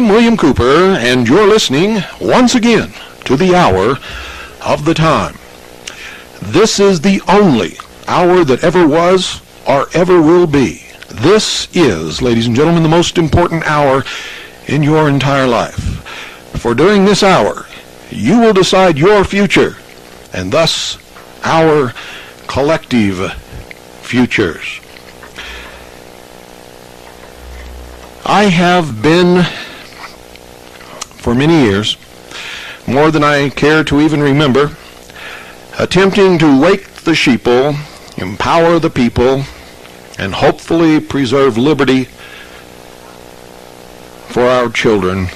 I'm William Cooper, and you're listening once again to the Hour of the Time. This is the only hour that ever was or ever will be. This is, ladies and gentlemen, the most important hour in your entire life. For during this hour, you will decide your future, and thus our collective futures. I have been, for many years, more than I care to even remember, attempting to wake the sheeple, empower the people, and hopefully preserve liberty for our children,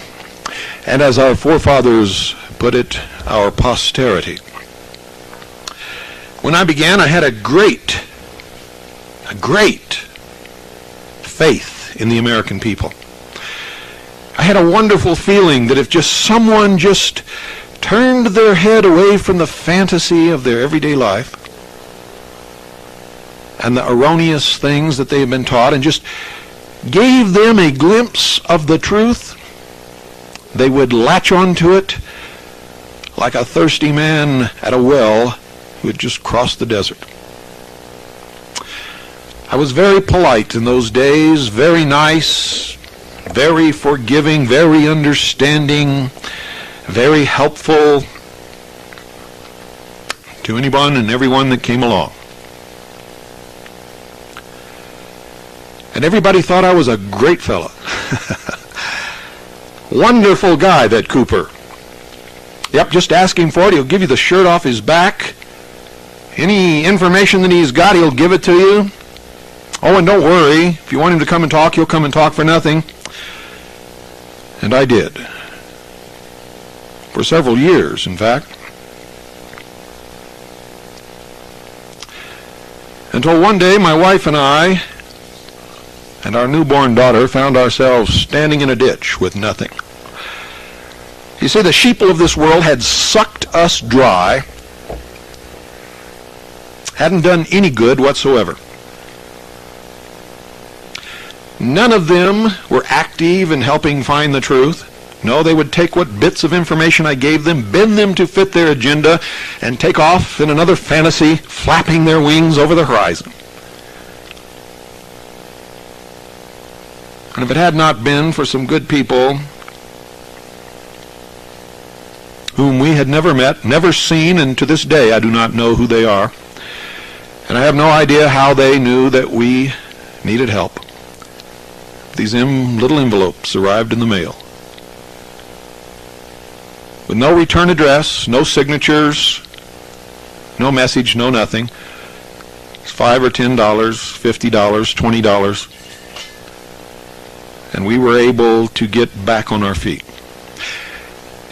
and as our forefathers put it, our posterity. When I began, I had a great faith in the American people. I had a wonderful feeling that if just someone just turned their head away from the fantasy of their everyday life and the erroneous things that they have been taught and just gave them a glimpse of the truth, they would latch onto it like a thirsty man at a well who had just crossed the desert. I was very polite in those days, very nice, very forgiving, very understanding, very helpful to anyone and everyone that came along. And everybody thought I was a great fella. Wonderful guy, that Cooper. Yep, just ask him for it. He'll give you the shirt off his back. Any information that he's got, he'll give it to you. Oh, and don't worry. If you want him to come and talk, he'll come and talk for nothing. And I did. For several years, in fact. Until one day, my wife and I and our newborn daughter found ourselves standing in a ditch with nothing. You see, the sheeple of this world had sucked us dry, hadn't done any good whatsoever. None of them were active in helping find the truth. No, they would take what bits of information I gave them, bend them to fit their agenda, and take off in another fantasy, flapping their wings over the horizon. And if it had not been for some good people whom we had never met, never seen, and to this day I do not know who they are, and I have no idea how they knew that we needed help. These little envelopes arrived in the mail with no return address, no signatures, no message, no nothing. It's $5 or $10, $50, $20, and we were able to get back on our feet.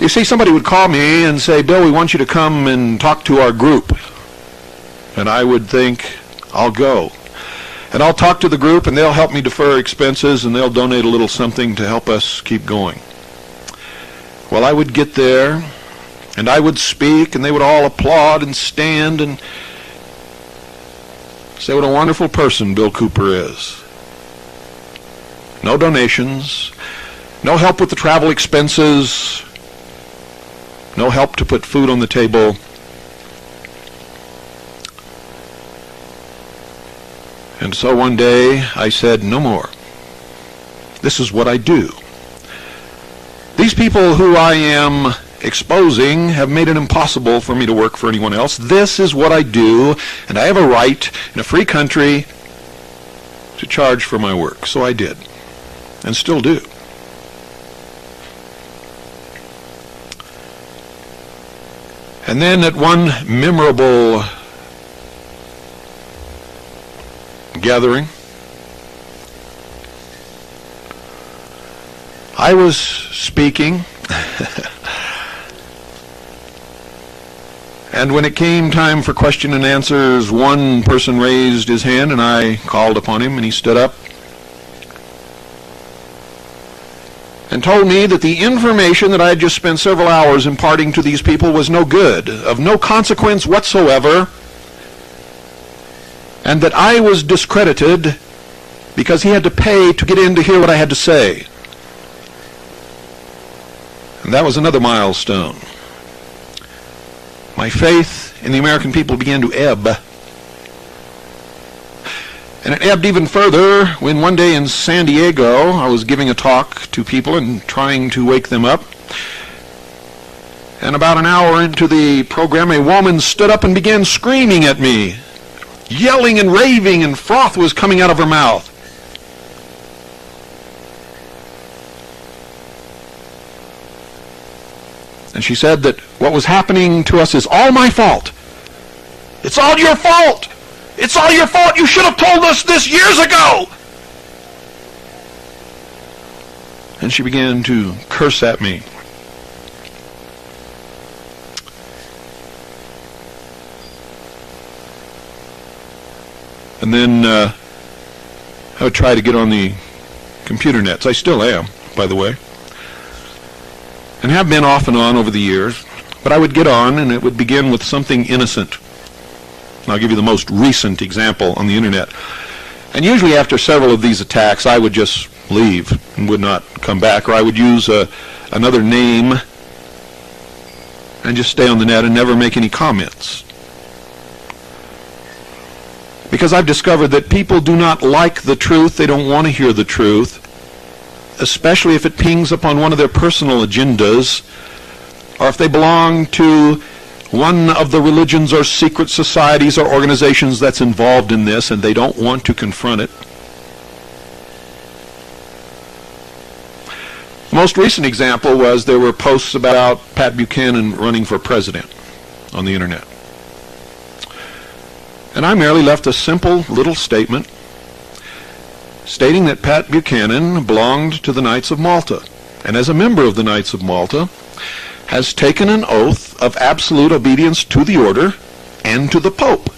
You see, somebody would call me and say, "Bill, we want you to come and talk to our group." And I would think, I'll go. And I'll talk to the group, and they'll help me defer expenses, and they'll donate a little something to help us keep going. Well, I would get there, and I would speak, and they would all applaud and stand and say what a wonderful person Bill Cooper is. No donations, no help with the travel expenses, no help to put food on the table. And so one day I said, no more. This is what I do. These people who I am exposing have made it impossible for me to work for anyone else. This is what I do, and I have a right in a free country to charge for my work. So I did, and still do. And then at one memorable gathering, I was speaking, and when it came time for question and answers, one person raised his hand, and I called upon him, and he stood up and told me that the information that I had just spent several hours imparting to these people was no good, of no consequence whatsoever, and that I was discredited because he had to pay to get in to hear what I had to say. And that was another milestone. My faith in the American people began to ebb. And it ebbed even further when one day in San Diego I was giving a talk to people and trying to wake them up. And about an hour into the program, a woman stood up and began screaming at me, yelling and raving, and froth was coming out of her mouth. And she said that what was happening to us is all my fault. It's all your fault. It's all your fault. You should have told us this years ago. And she began to curse at me. And then I would try to get on the computer nets. I still am, by the way. And have been off and on over the years. But I would get on and it would begin with something innocent. And I'll give you the most recent example on the internet. And usually after several of these attacks, I would just leave and would not come back. Or I would use another name and just stay on the net and never make any comments. Because I've discovered that people do not like the truth. They don't want to hear the truth, especially if it pings upon one of their personal agendas, or if they belong to one of the religions or secret societies or organizations that's involved in this, and they don't want to confront it. The most recent example was there were posts about Pat Buchanan running for president on the internet. And I merely left a simple little statement stating that Pat Buchanan belonged to the Knights of Malta, and as a member of the Knights of Malta, has taken an oath of absolute obedience to the order and to the Pope.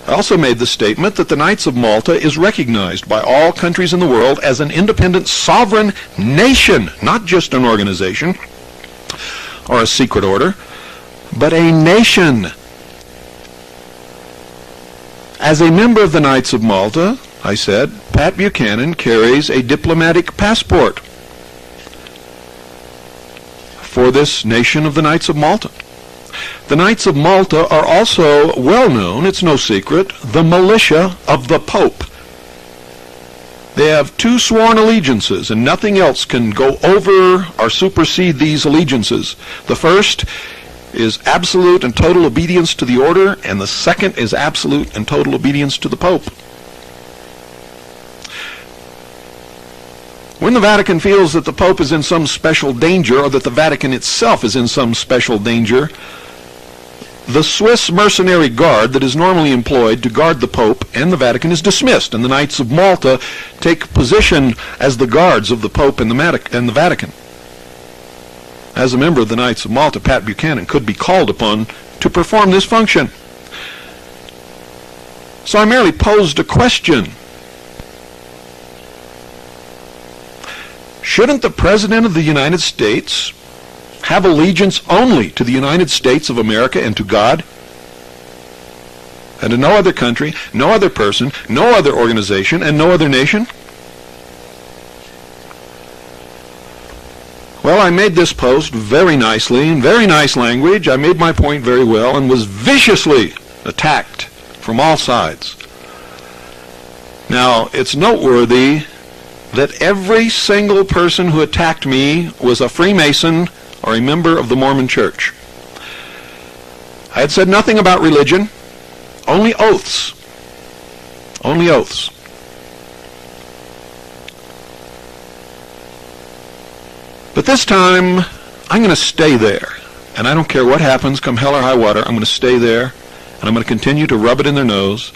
I also made the statement that the Knights of Malta is recognized by all countries in the world as an independent sovereign nation, not just an organization or a secret order, but a nation. As a member of the Knights of Malta, I said, Pat Buchanan carries a diplomatic passport for this nation of the Knights of Malta. The Knights of Malta are also well known, it's no secret, the militia of the Pope. They have two sworn allegiances, and nothing else can go over or supersede these allegiances. The first is absolute and total obedience to the order, and the second is absolute and total obedience to the Pope. When the Vatican feels that the Pope is in some special danger, or that the Vatican itself is in some special danger, the Swiss mercenary guard that is normally employed to guard the Pope and the Vatican is dismissed, and the Knights of Malta take position as the guards of the Pope and the Vatican. As a member of the Knights of Malta, Pat Buchanan could be called upon to perform this function. So I merely posed a question. Shouldn't the President of the United States have allegiance only to the United States of America and to God, and to no other country, no other person, no other organization, and no other nation? Well, I made this post very nicely, in very nice language. I made my point very well and was viciously attacked from all sides. Now, it's noteworthy that every single person who attacked me was a Freemason or a member of the Mormon Church. I had said nothing about religion, only oaths. Only oaths. But this time, I'm going to stay there. And I don't care what happens, come hell or high water, I'm going to stay there, and I'm going to continue to rub it in their nose.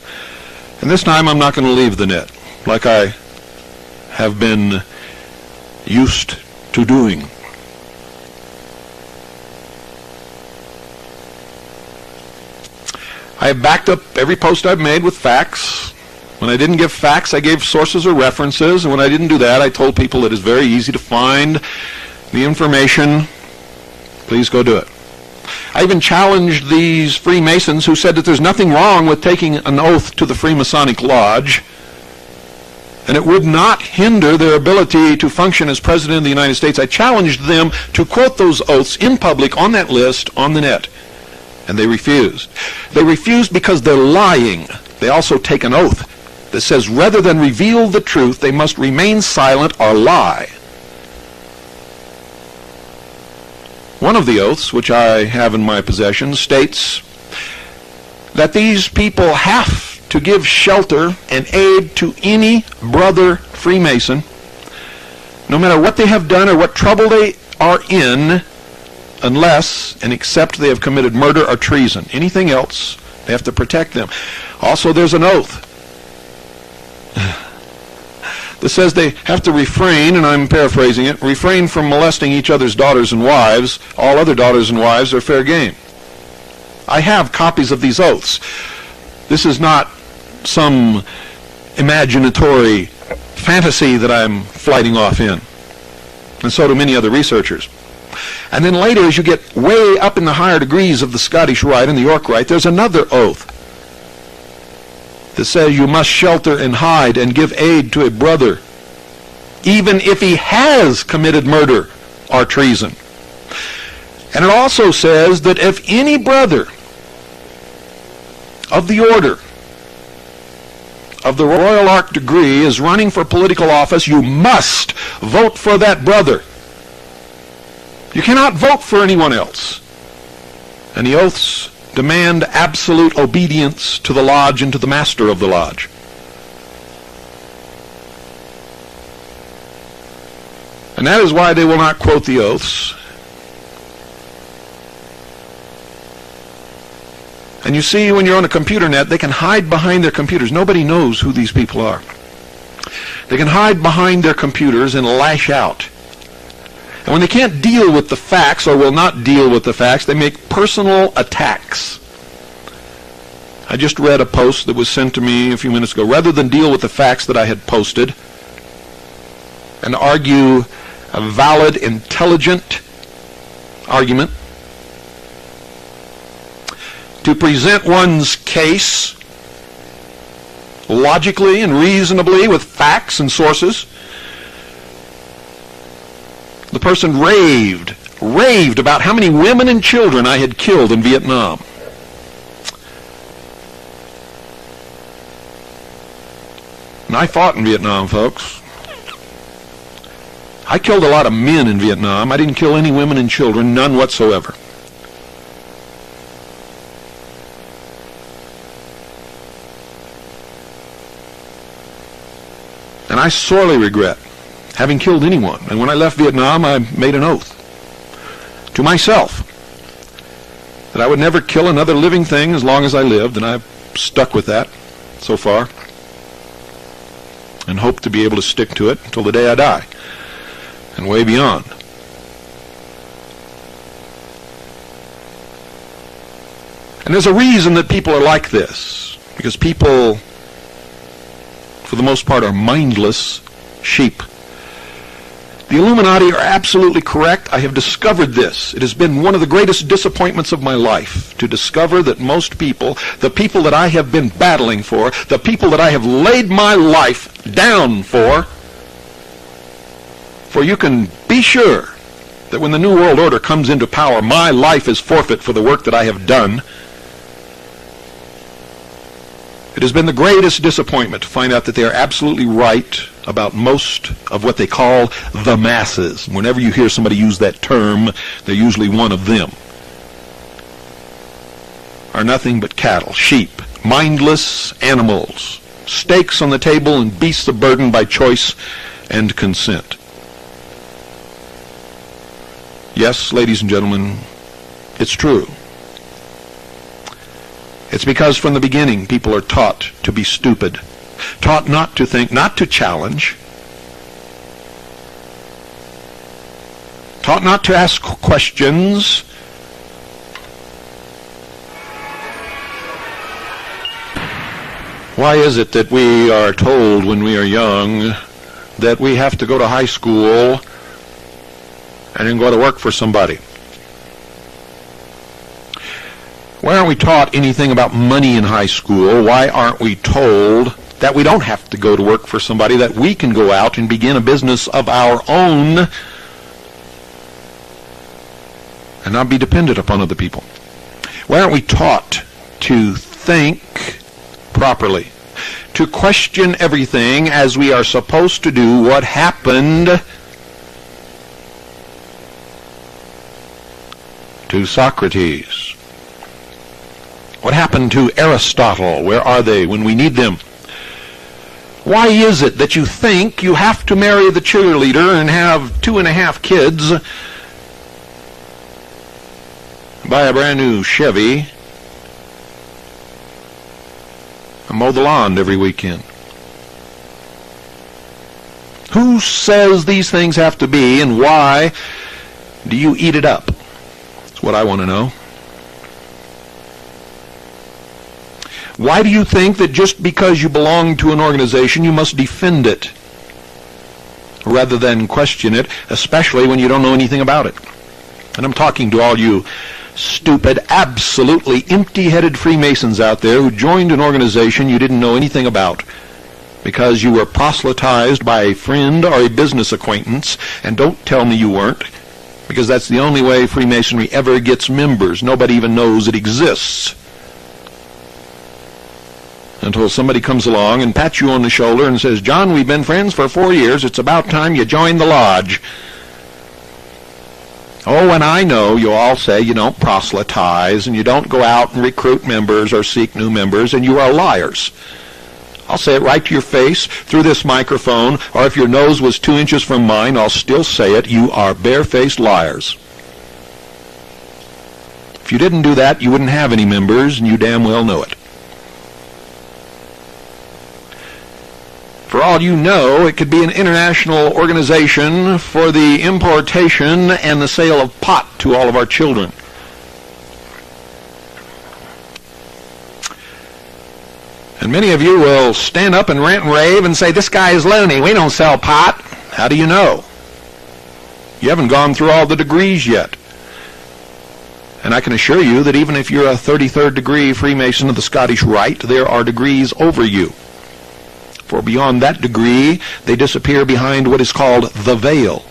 And this time, I'm not going to leave the net, like I have been used to doing. I have backed up every post I've made with facts. When I didn't give facts, I gave sources or references, and when I didn't do that, I told people it is very easy to find the information. Please go do it. I even challenged these Freemasons who said that there's nothing wrong with taking an oath to the Freemasonic Lodge, and it would not hinder their ability to function as President of the United States. I challenged them to quote those oaths in public on that list on the net, and they refused. They refused because they're lying. They also take an oath that says rather than reveal the truth, they must remain silent or lie. One of the oaths, which I have in my possession, states that these people have to give shelter and aid to any brother Freemason, no matter what they have done or what trouble they are in, unless and except they have committed murder or treason. Anything else, they have to protect them. Also, there's an oath that says they have to refrain, and I'm paraphrasing it, refrain from molesting each other's daughters and wives. All other daughters and wives are fair game. I have copies of these oaths. This is not some imaginatory fantasy that I'm flighting off in. And so do many other researchers. And then later, as you get way up in the higher degrees of the Scottish Rite and the York Rite, there's another oath that says you must shelter and hide and give aid to a brother, even if he has committed murder or treason. And it also says that if any brother of the order of the Royal Ark degree is running for political office, you must vote for that brother. You cannot vote for anyone else. And the oaths demand absolute obedience to the lodge and to the master of the lodge. And that is why they will not quote the oaths. And you see, when you're on a computer net, they can hide behind their computers. Nobody knows who these people are. They can hide behind their computers and lash out. And when they can't deal with the facts, or will not deal with the facts, they make personal attacks. I just read a post that was sent to me a few minutes ago. Rather than deal with the facts that I had posted and argue a valid, intelligent argument, to present one's case logically and reasonably with facts and sources, the person raved about how many women and children I had killed in Vietnam. And I fought in Vietnam, folks. I killed a lot of men in Vietnam. I didn't kill any women and children, none whatsoever. And I sorely regret having killed anyone. And when I left Vietnam, I made an oath to myself that I would never kill another living thing as long as I lived, and I've stuck with that so far and hope to be able to stick to it until the day I die and way beyond. And there's a reason that people are like this, because people, for the most part, are mindless sheep. The Illuminati are absolutely correct. I have discovered this. It has been one of the greatest disappointments of my life to discover that most people, the people that I have been battling for, the people that I have laid my life down for you can be sure that when the New World Order comes into power, my life is forfeit for the work that I have done. It has been the greatest disappointment to find out that they are absolutely right about most of what they call the masses. Whenever you hear somebody use that term, they're usually one of them. Are nothing but cattle, sheep, mindless animals, steaks on the table and beasts of burden by choice and consent. Yes, ladies and gentlemen, it's true. It's because from the beginning people are taught to be stupid, taught not to think, not to challenge, taught not to ask questions. Why is it that we are told when we are young that we have to go to high school and then go to work for somebody? Why aren't we taught anything about money in high school? Why aren't we told that we don't have to go to work for somebody, that we can go out and begin a business of our own and not be dependent upon other people. Why aren't we taught to think properly, to question everything as we are supposed to do? What happened to Socrates? What happened to Aristotle? Where are they when we need them? Why is it that you think you have to marry the cheerleader and have 2.5 kids, buy a brand new Chevy, and mow the lawn every weekend? Who says these things have to be, and why do you eat it up? That's what I want to know. Why do you think that just because you belong to an organization you must defend it rather than question it, especially when you don't know anything about it? And I'm talking to all you stupid, absolutely empty-headed Freemasons out there who joined an organization you didn't know anything about because you were proselytized by a friend or a business acquaintance. And don't tell me you weren't, because that's the only way Freemasonry ever gets members. Nobody even knows it exists until somebody comes along and pats you on the shoulder and says, "John, we've been friends for 4 years. It's about time you joined the lodge." Oh, and I know you all say you don't proselytize and you don't go out and recruit members or seek new members, and you are liars. I'll say it right to your face through this microphone, or if your nose was 2 inches from mine, I'll still say it. You are barefaced liars. If you didn't do that, you wouldn't have any members, and you damn well know it. For all you know, it could be an international organization for the importation and the sale of pot to all of our children. And many of you will stand up and rant and rave and say, "This guy is loony. We don't sell pot." How do you know? You haven't gone through all the degrees yet. And I can assure you that even if you're a 33rd degree Freemason of the Scottish Rite, there are degrees over you. For beyond that degree, they disappear behind what is called the veil.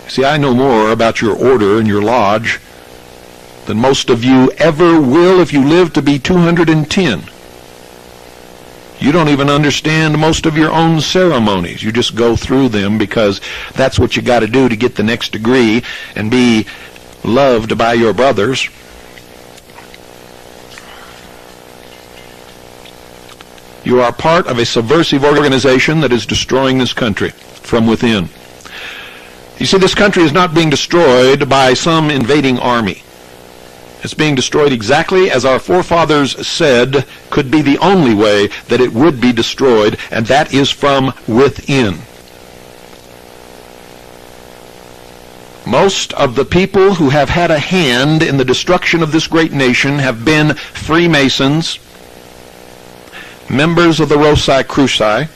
See, I know more about your order and your lodge than most of you ever will if you live to be 210. You don't even understand most of your own ceremonies. You just go through them because that's what you got to do to get the next degree and be loved by your brothers. You are part of a subversive organization that is destroying this country from within. You see, this country is not being destroyed by some invading army. It's being destroyed exactly as our forefathers said could be the only way that it would be destroyed, and that is from within. Most of the people who have had a hand in the destruction of this great nation have been Freemasons, members of the Rosicruci,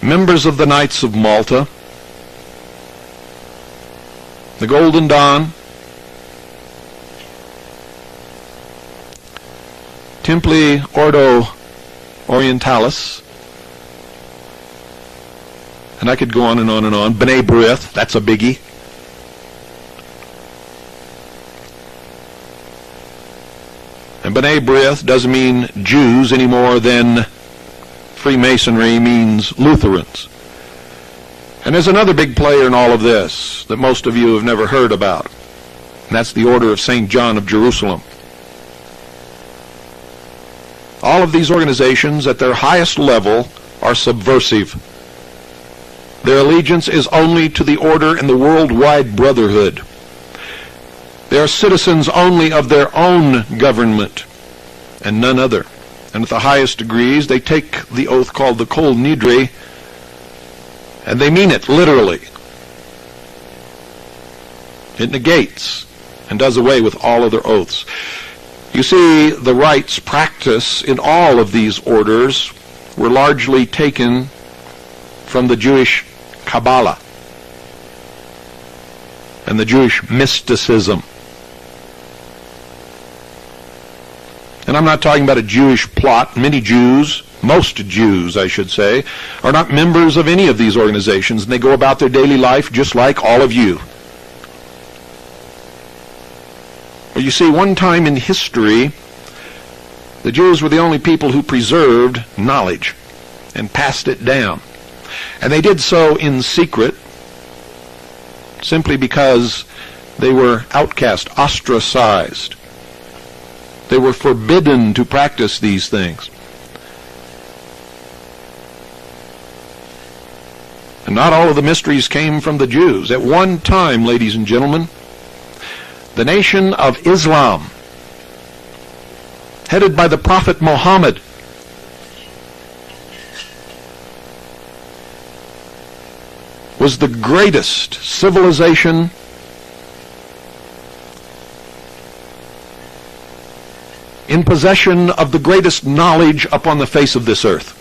members of the Knights of Malta, the Golden Dawn, Templi Ordo Orientalis, and I could go on and on and on. B'nai B'rith, that's a biggie. And B'nai B'rith doesn't mean Jews any more than Freemasonry means Lutherans. And there's another big player in all of this that most of you have never heard about, and that's the Order of St. John of Jerusalem. All of these organizations at their highest level are subversive. Their allegiance is only to the order and the worldwide brotherhood. They are citizens only of their own government and none other. And at the highest degrees, they take the oath called the Kol Nidre, and they mean it literally. It negates and does away with all other oaths. You see, the rites practiced in all of these orders were largely taken from the Jewish Kabbalah and the Jewish mysticism. And I'm not talking about a Jewish plot. Many Jews, most Jews, I should say, are not members of any of these organizations, and they go about their daily life just like all of you. But you see, one time in history, the Jews were the only people who preserved knowledge and passed it down. And they did so in secret, simply because they were outcast, ostracized. They were forbidden to practice these things. And not all of the mysteries came from the Jews. At one time, ladies and gentlemen, the nation of Islam, headed by the Prophet Muhammad, was the greatest civilization in possession of the greatest knowledge upon the face of this earth.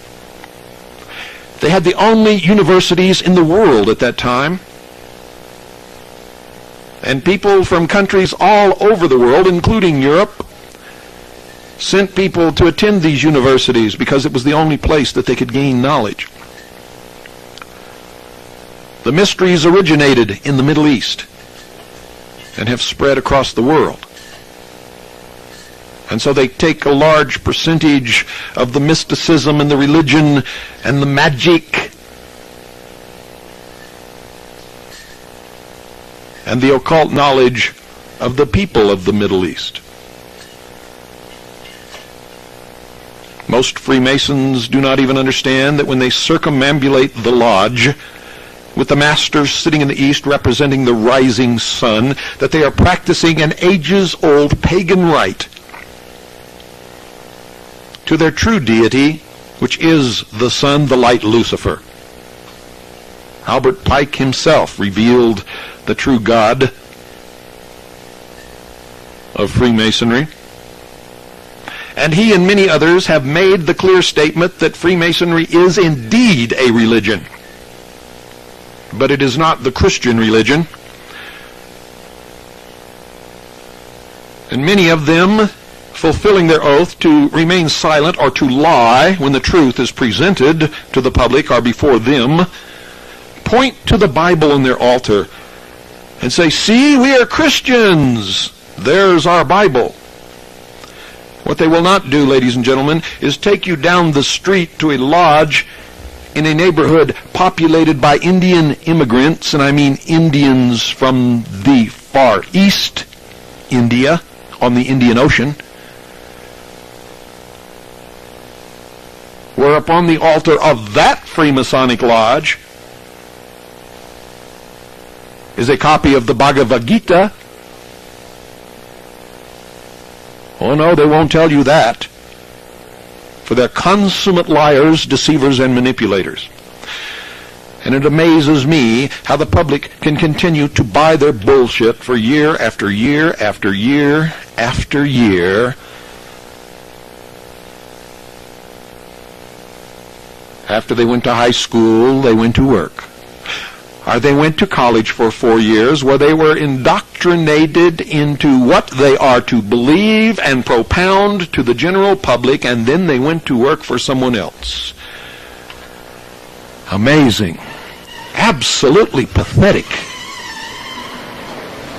They had the only universities in the world at that time. And people from countries all over the world, including Europe, sent people to attend these universities because it was the only place that they could gain knowledge. The mysteries originated in the Middle East and have spread across the world. And so they take a large percentage of the mysticism and the religion and the magic and the occult knowledge of the people of the Middle East. Most Freemasons do not even understand that when they circumambulate the lodge, with the masters sitting in the east representing the rising sun, that they are practicing an ages-old pagan rite to their true deity, which is the sun, the light, Lucifer. Albert Pike himself revealed the true God of Freemasonry. And he and many others have made the clear statement that Freemasonry is indeed a religion. But it is not the Christian religion. And many of them, fulfilling their oath to remain silent or to lie when the truth is presented to the public or before them, point to the Bible on their altar and say, "See, we are Christians. There's our Bible." What they will not do, ladies and gentlemen, is take you down the street to a lodge in a neighborhood populated by Indian immigrants, and I mean Indians from the far east, India, on the Indian Ocean, where upon the altar of that Freemasonic lodge is a copy of the Bhagavad Gita. Oh no, they won't tell you that. For they're consummate liars, deceivers, and manipulators. And it amazes me how the public can continue to buy their bullshit for year after year after year after year. After they went to high school, they went to work. Or they went to college for 4 years where they were indoctrinated into what they are to believe and propound to the general public, and then they went to work for someone else. Amazing. Absolutely pathetic.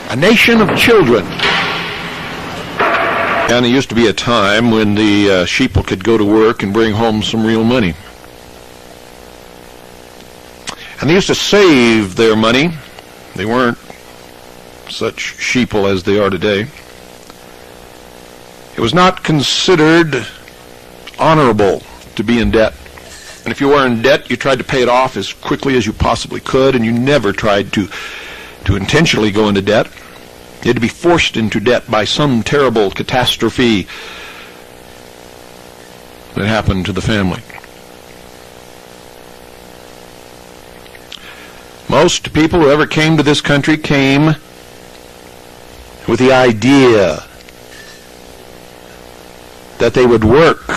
A nation of children. And there used to be a time when the sheeple could go to work and bring home some real money. And they used to save their money. They weren't such sheeple as they are today. It was not considered honorable to be in debt. And if you were in debt, you tried to pay it off as quickly as you possibly could, and you never tried to intentionally go into debt. You had to be forced into debt by some terrible catastrophe that happened to the family. Most people who ever came to this country came with the idea that they would work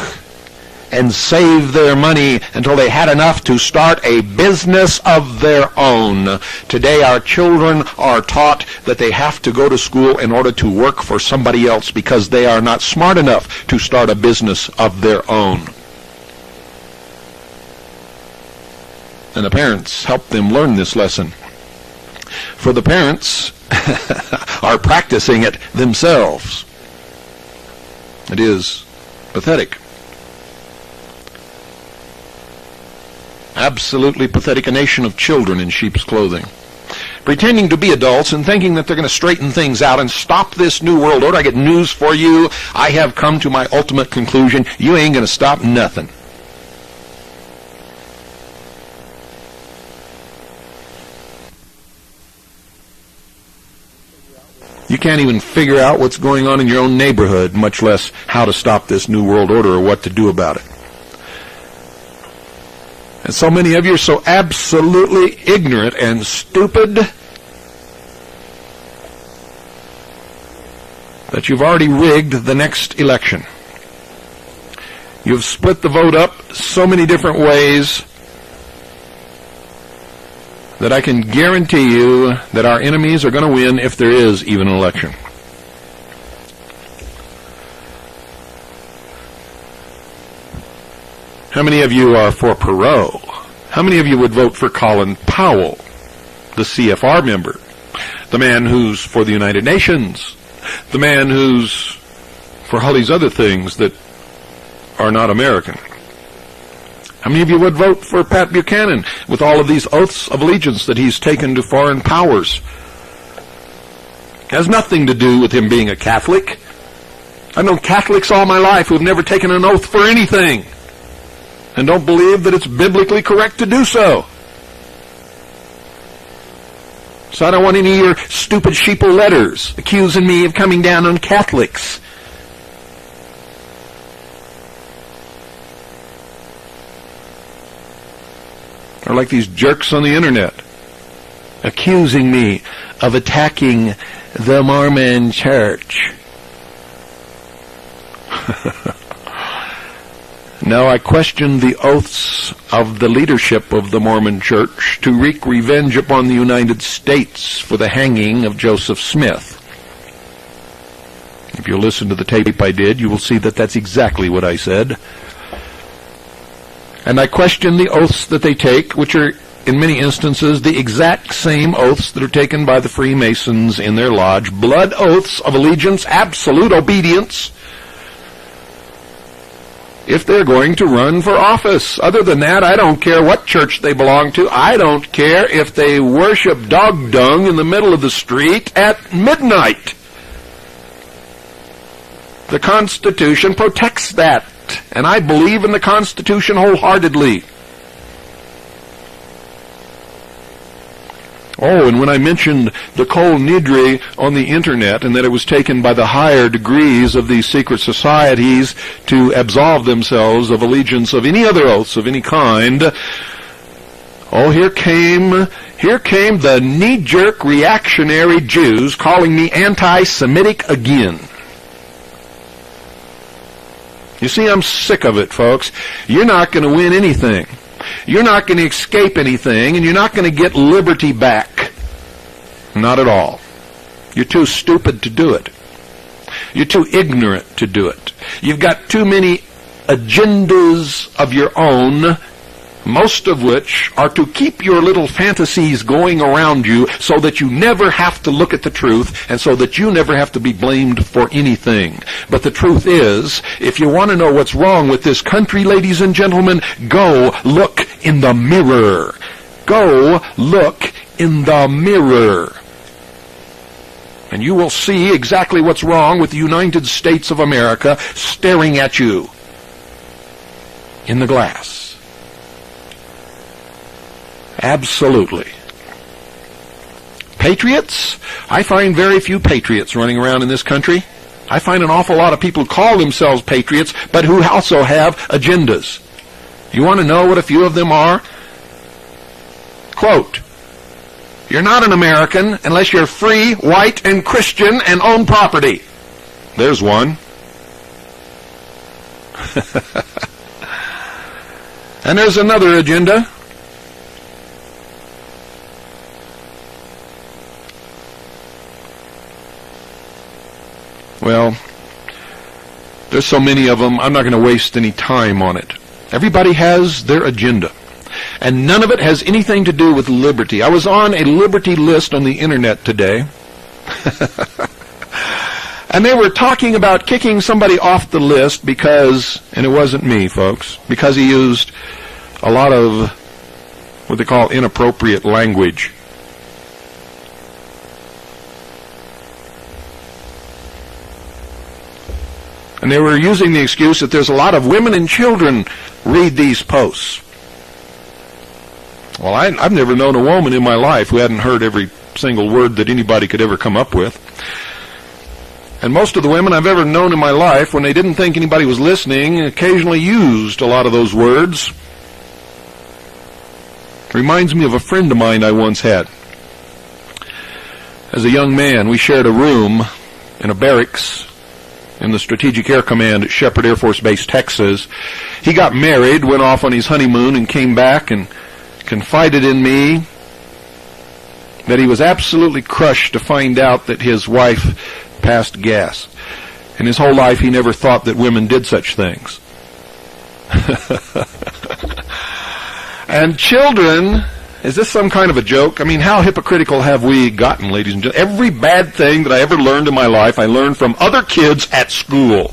and save their money until they had enough to start a business of their own. Today our children are taught that they have to go to school in order to work for somebody else because they are not smart enough to start a business of their own. And the parents help them learn this lesson. For the parents are practicing it themselves. It is pathetic. Absolutely pathetic. A nation of children in sheep's clothing, pretending to be adults and thinking that they're going to straighten things out and stop this new world order. I get news for you. I have come to my ultimate conclusion. You ain't going to stop nothing. You can't even figure out what's going on in your own neighborhood, much less how to stop this new world order or what to do about it. And so many of you are so absolutely ignorant and stupid that you've already rigged the next election. You've split the vote up so many different ways that I can guarantee you that our enemies are going to win if there is even an election. How many of you are for Perot? How many of you would vote for Colin Powell, the CFR member, the man who's for the United Nations, the man who's for all these other things that are not American? How many of you would vote for Pat Buchanan with all of these oaths of allegiance that he's taken to foreign powers? It has nothing to do with him being a Catholic. I've known Catholics all my life who have never taken an oath for anything and don't believe that it's biblically correct to do so. So I don't want any of your stupid sheeple letters accusing me of coming down on Catholics. Or like these jerks on the internet accusing me of attacking the Mormon Church. No, I question the oaths of the leadership of the Mormon Church to wreak revenge upon the United States for the hanging of Joseph Smith. If you listen to the tape I did, you will see that that's exactly what I said. And I question the oaths that they take, which are in many instances the exact same oaths that are taken by the Freemasons in their lodge. Blood oaths of allegiance, absolute obedience, if they're going to run for office. Other than that, I don't care what church they belong to. I don't care if they worship dog dung in the middle of the street at midnight. The Constitution protects that. And I believe in the Constitution wholeheartedly. Oh, and when I mentioned the Kol Nidre on the internet and that it was taken by the higher degrees of these secret societies to absolve themselves of allegiance of any other oaths of any kind, oh, here came the knee-jerk reactionary Jews calling me anti-Semitic again. You see, I'm sick of it, folks. You're not going to win anything. You're not going to escape anything, and you're not going to get liberty back. Not at all. You're too stupid to do it. You're too ignorant to do it. You've got too many agendas of your own, most of which are to keep your little fantasies going around you so that you never have to look at the truth and so that you never have to be blamed for anything. But the truth is, if you want to know what's wrong with this country, ladies and gentlemen, go look in the mirror. Go look in the mirror. And you will see exactly what's wrong with the United States of America staring at you in the glass. Absolutely. Patriots? I find very few patriots running around in this country. I find an awful lot of people who call themselves patriots, but who also have agendas. You want to know what a few of them are? Quote, "You're not an American unless you're free, white, and Christian and own property." There's one. And there's another agenda. Well, there's so many of them, I'm not going to waste any time on it. Everybody has their agenda. And none of it has anything to do with liberty. I was on a liberty list on the internet today. And they were talking about kicking somebody off the list because, and it wasn't me, folks, because he used a lot of what they call inappropriate language. And they were using the excuse that there's a lot of women and children read these posts. Well, I've never known a woman in my life who hadn't heard every single word that anybody could ever come up with. And most of the women I've ever known in my life, when they didn't think anybody was listening, occasionally used a lot of those words. Reminds me of a friend of mine I once had. As a young man, we shared a room in a barracks in the Strategic Air Command at Shepherd Air Force Base, Texas. He got married, went off on his honeymoon, and came back and confided in me that he was absolutely crushed to find out that his wife passed gas. In his whole life, he never thought that women did such things. And children, is this some kind of a joke? I mean, how hypocritical have we gotten, ladies and gentlemen? Every bad thing that I ever learned in my life, I learned from other kids at school.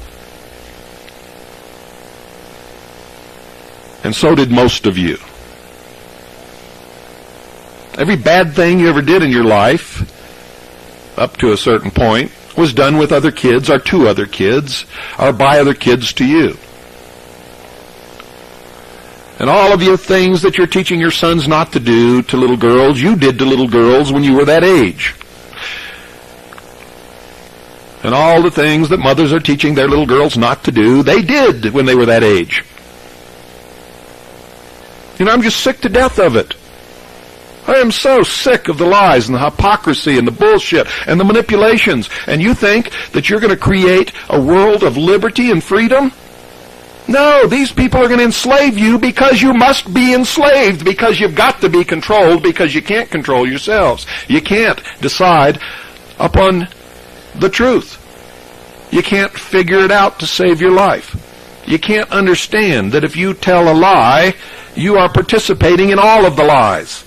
And so did most of you. Every bad thing you ever did in your life, up to a certain point, was done with other kids, or to other kids, or by other kids to you. And all of your things that you're teaching your sons not to do to little girls, you did to little girls when you were that age. And all the things that mothers are teaching their little girls not to do, they did when they were that age. You know, I'm just sick to death of it. I am so sick of the lies and the hypocrisy and the bullshit and the manipulations. And you think that you're going to create a world of liberty and freedom? No, these people are going to enslave you because you must be enslaved, because you've got to be controlled, because you can't control yourselves. You can't decide upon the truth. You can't figure it out to save your life. You can't understand that if you tell a lie, you are participating in all of the lies.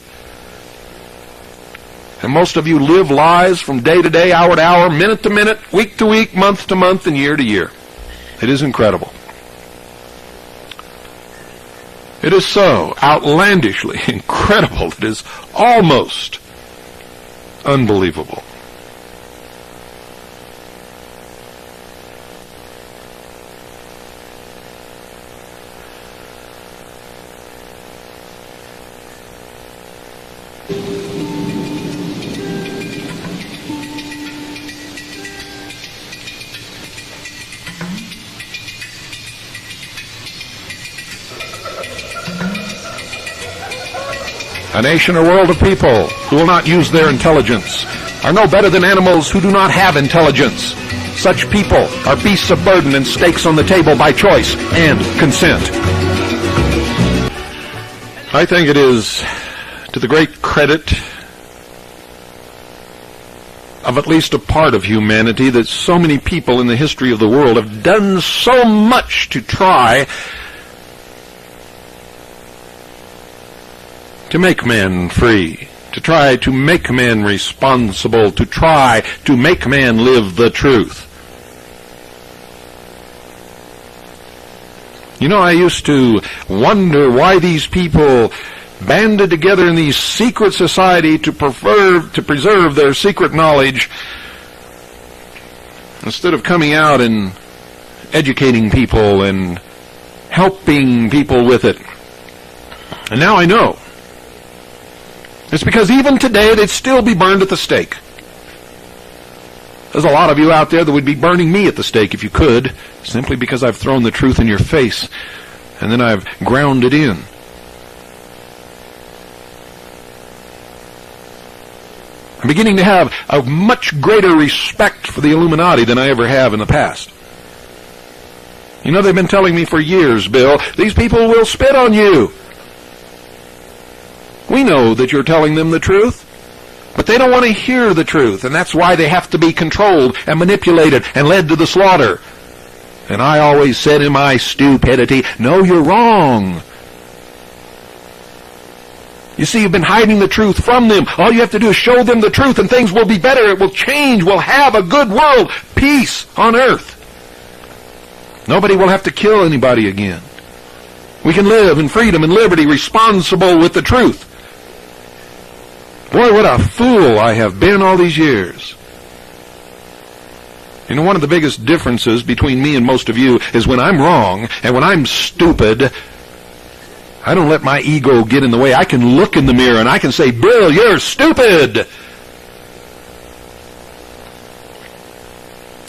And most of you live lies from day to day, hour to hour, minute to minute, week to week, month to month, and year to year. It is incredible. It is so outlandishly incredible. It is almost unbelievable. A nation or world of people who will not use their intelligence are no better than animals who do not have intelligence. Such people are beasts of burden and stakes on the table by choice and consent. I think it is to the great credit of at least a part of humanity that so many people in the history of the world have done so much to try to make man free, to try to make man responsible, to try to make man live the truth. You know, I used to wonder why these people banded together in these secret society to preserve their secret knowledge instead of coming out and educating people and helping people with it. And now I know. It's because even today they'd still be burned at the stake. There's a lot of you out there that would be burning me at the stake if you could, simply because I've thrown the truth in your face and then I've ground it in. I'm beginning to have a much greater respect for the Illuminati than I ever have in the past. You know, they've been telling me for years, Bill, these people will spit on you. We know that you're telling them the truth, but they don't want to hear the truth, and that's why they have to be controlled and manipulated and led to the slaughter. And I always said in my stupidity, no, you're wrong. You see, you've been hiding the truth from them. All you have to do is show them the truth, and things will be better. It will change. We'll have a good world. Peace on earth. Nobody will have to kill anybody again. We can live in freedom and liberty, responsible with the truth. Boy, what a fool I have been all these years. You know, one of the biggest differences between me and most of you is when I'm wrong and when I'm stupid, I don't let my ego get in the way. I can look in the mirror and I can say, Bill, you're stupid.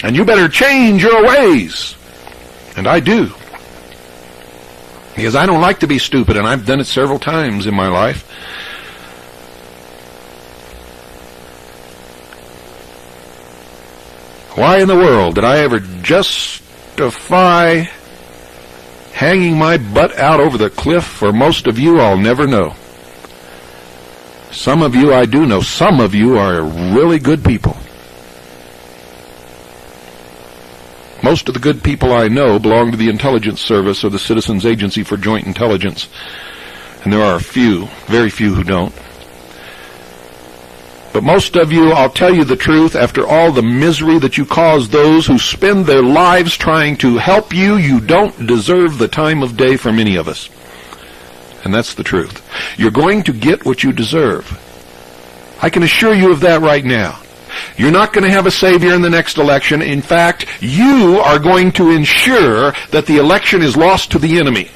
And you better change your ways. And I do. Because I don't like to be stupid, and I've done it several times in my life. Why in the world did I ever justify hanging my butt out over the cliff? For most of you, I'll never know. Some of you I do know. Some of you are really good people. Most of the good people I know belong to the Intelligence Service or the Citizens Agency for Joint Intelligence. And there are a few, very few who don't. But most of you, I'll tell you the truth, after all the misery that you cause those who spend their lives trying to help you, you don't deserve the time of day from any of us. And that's the truth. You're going to get what you deserve. I can assure you of that right now. You're not going to have a savior in the next election. In fact, you are going to ensure that the election is lost to the enemy.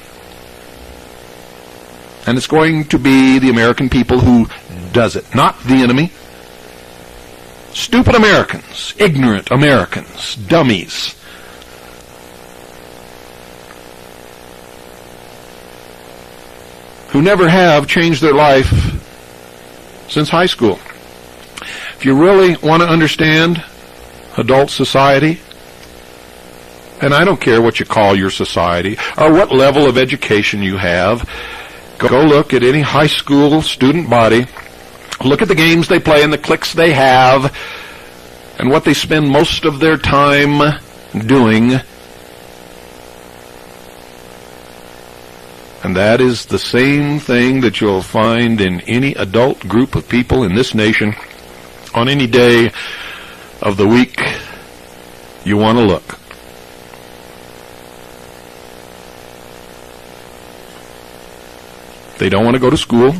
And it's going to be the American people who does it, not the enemy. Stupid Americans, ignorant Americans, dummies. Who never have changed their life since high school. If you really want to understand adult society, and I don't care what you call your society or what level of education you have, go look at any high school student body. Look at the games they play and the cliques they have and what they spend most of their time doing. And that is the same thing that you'll find in any adult group of people in this nation on any day of the week you want to look. They don't want to go to school.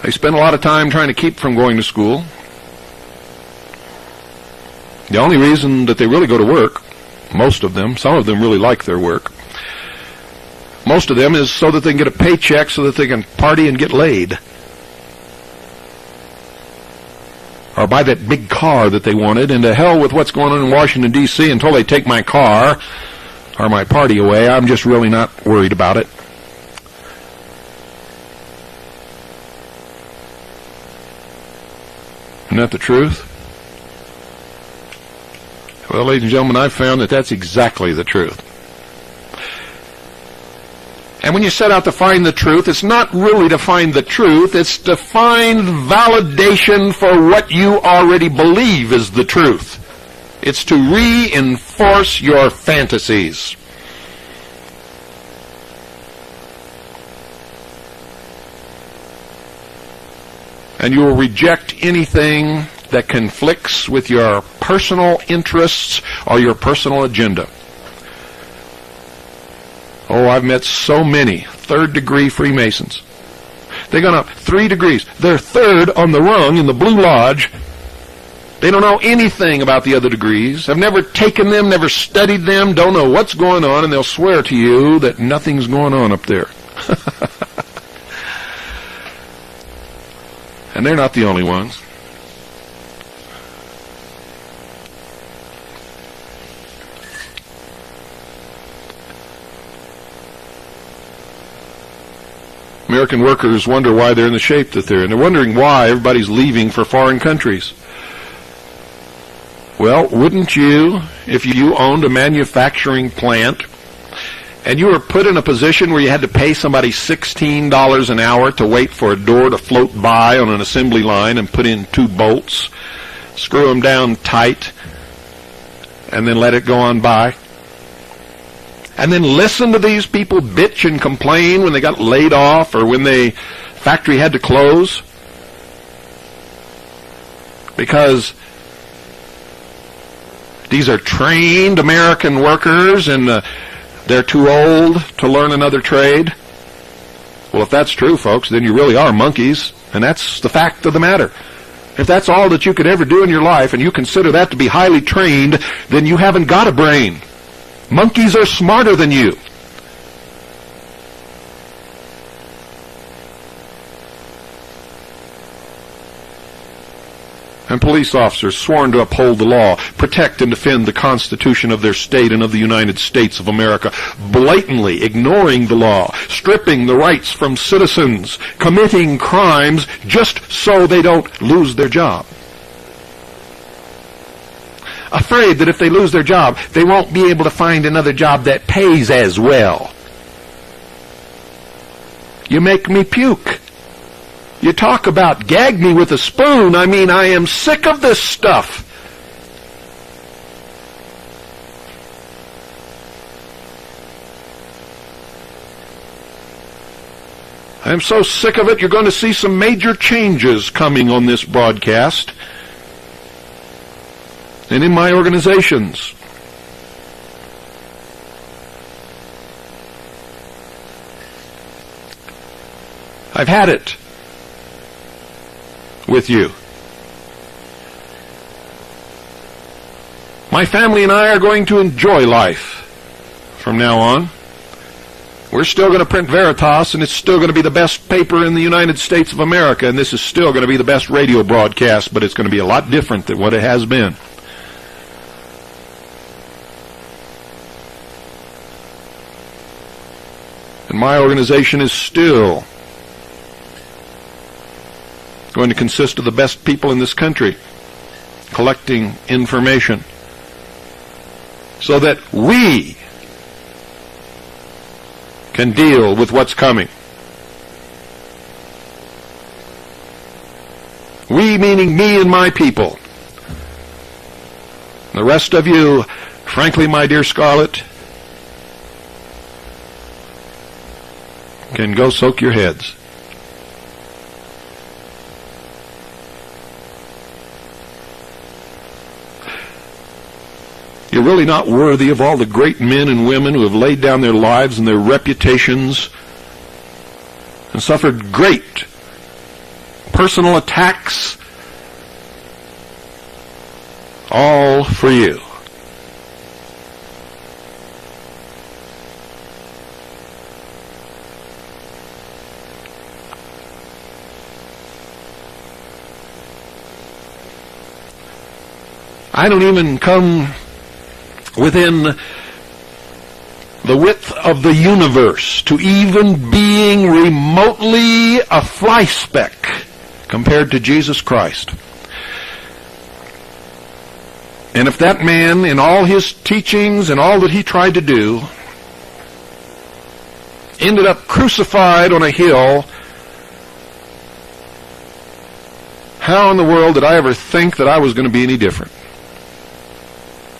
They spend a lot of time trying to keep from going to school. The only reason that they really go to work, most of them, some of them really like their work, most of them is so that they can get a paycheck so that they can party and get laid. Or buy that big car that they wanted, and to hell with what's going on in Washington, D.C. until they take my car or my party away. I'm just really not worried about it. Isn't that the truth? Well, ladies and gentlemen, I've found that that's exactly the truth. And when you set out to find the truth, it's not really to find the truth, it's to find validation for what you already believe is the truth. It's to reinforce your fantasies. And you will reject anything that conflicts with your personal interests or your personal agenda. Oh, I've met so many third-degree Freemasons. They've gone up 3 degrees. They're third on the rung in the Blue Lodge. They don't know anything about the other degrees, have never taken them, never studied them, don't know what's going on, and they'll swear to you that nothing's going on up there. And they're not the only ones. American workers wonder why they're in the shape that they're in. They're wondering why everybody's leaving for foreign countries. Well, wouldn't you, if you owned a manufacturing plant and you were put in a position where you had to pay somebody $16 an hour to wait for a door to float by on an assembly line and put in 2 bolts, screw them down tight, and then let it go on by? And then listen to these people bitch and complain when they got laid off or when the factory had to close? Because these are trained American workers and they're too old to learn another trade. Well, if that's true, folks, then you really are monkeys, and that's the fact of the matter. If that's all that you could ever do in your life and you consider that to be highly trained, then you haven't got a brain. Monkeys are smarter than you. And police officers sworn to uphold the law, protect and defend the Constitution of their state and of the United States of America, blatantly ignoring the law, stripping the rights from citizens, committing crimes just so they don't lose their job. Afraid that if they lose their job, they won't be able to find another job that pays as well. You make me puke. You talk about gag me with a spoon. I mean, I am sick of this stuff. I am so sick of it, you're going to see some major changes coming on this broadcast and in my organizations. I've had it with you. My family and I are going to enjoy life from now on. We're still going to print Veritas, and it's still going to be the best paper in the United States of America, and this is still going to be the best radio broadcast, but it's going to be a lot different than what it has been. And my organization is still going to consist of the best people in this country collecting information so that we can deal with what's coming. We meaning me and my people. The rest of you, frankly, my dear Scarlett, can go soak your heads. You're really not worthy of all the great men and women who have laid down their lives and their reputations and suffered great personal attacks, all for you. I don't even come within the width of the universe to even being remotely a fly speck compared to Jesus Christ. And if that man, in all his teachings and all that he tried to do, ended up crucified on a hill, how in the world did I ever think that I was going to be any different?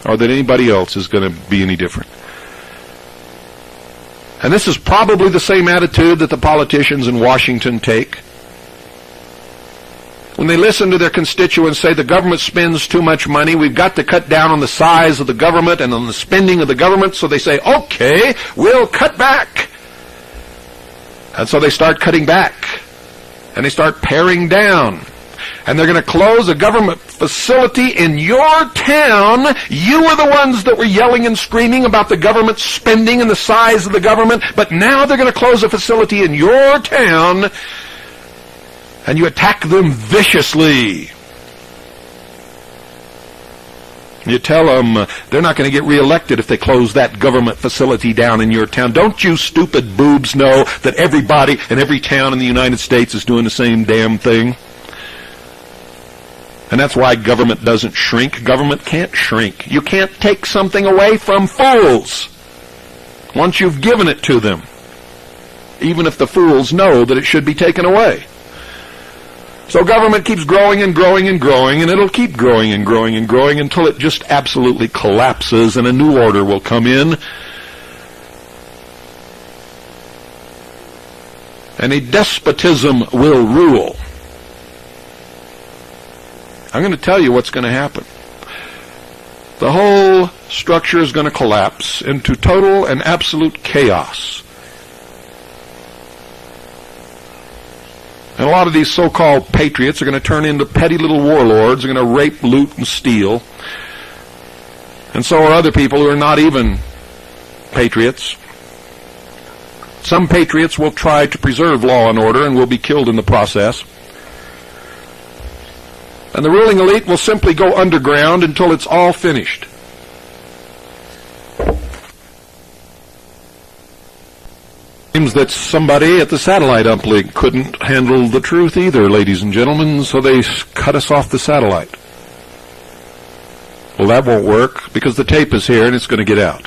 Or that anybody else is going to be any different? And this is probably the same attitude that the politicians in Washington take. When they listen to their constituents say the government spends too much money, we've got to cut down on the size of the government and on the spending of the government, so they say, okay, we'll cut back. And so they start cutting back. And they start paring down. And they're going to close a government facility in your town. You were the ones that were yelling and screaming about the government spending and the size of the government, but now they're going to close a facility in your town, and you attack them viciously. You tell them they're not going to get reelected if they close that government facility down in your town. Don't you stupid boobs know that everybody in every town in the United States is doing the same damn thing? And that's why government doesn't shrink. Government can't shrink. You can't take something away from fools once you've given it to them, even if the fools know that it should be taken away. So government keeps growing and growing and growing, and it'll keep growing and growing and growing until it just absolutely collapses and a new order will come in. And a despotism will rule. I'm going to tell you what's going to happen. The whole structure is going to collapse into total and absolute chaos. And a lot of these so-called patriots are going to turn into petty little warlords, are going to rape, loot, and steal. And so are other people who are not even patriots. Some patriots will try to preserve law and order and will be killed in the process. And the ruling elite will simply go underground until it's all finished. Seems that somebody at the satellite uplink couldn't handle the truth either, ladies and gentlemen, so they cut us off the satellite. Well, that won't work because the tape is here and it's going to get out.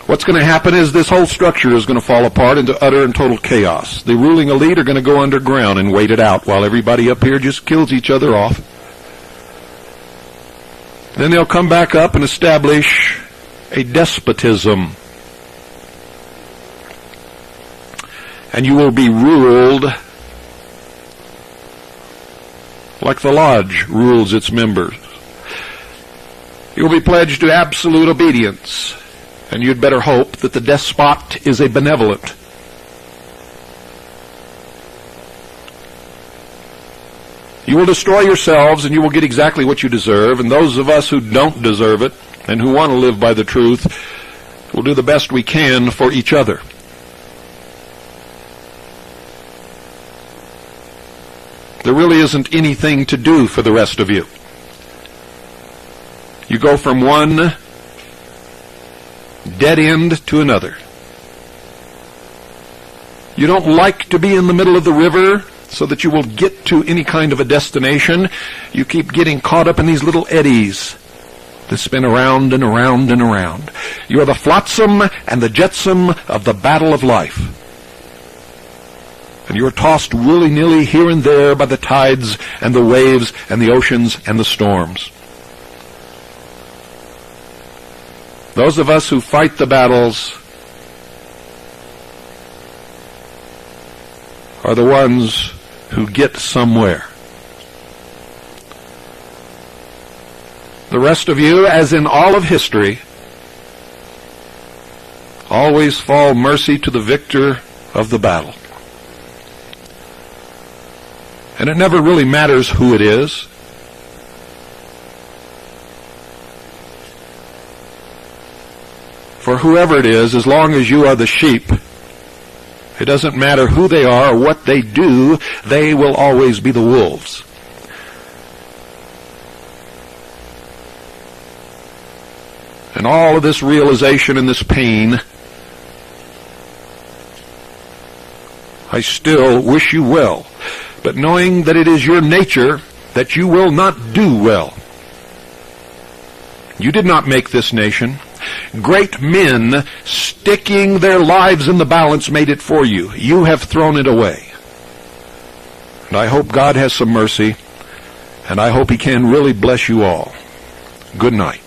What's going to happen is this whole structure is going to fall apart into utter and total chaos. The ruling elite are going to go underground and wait it out while everybody up here just kills each other off. Then they'll come back up and establish a despotism. And you will be ruled like the lodge rules its members. You will be pledged to absolute obedience. And you'd better hope that the despot is a benevolent. You will destroy yourselves and you will get exactly what you deserve. And those of us who don't deserve it and who want to live by the truth will do the best we can for each other. There really isn't anything to do for the rest of you. You go from one dead end to another. You don't like to be in the middle of the river so that you will get to any kind of a destination. You keep getting caught up in these little eddies that spin around and around and around. You are the flotsam and the jetsam of the battle of life. And you are tossed willy-nilly here and there by the tides and the waves and the oceans and the storms. Those of us who fight the battles are the ones who get somewhere. The rest of you, as in all of history, always fall mercy to the victor of the battle. And it never really matters who it is. For whoever it is, as long as you are the sheep, it doesn't matter who they are or what they do, they will always be the wolves. And all of this realization and this pain, I still wish you well, but knowing that it is your nature that you will not do well. You did not make this nation. Great men sticking their lives in the balance made it for you. You have thrown it away. And I hope God has some mercy, and I hope He can really bless you all. Good night.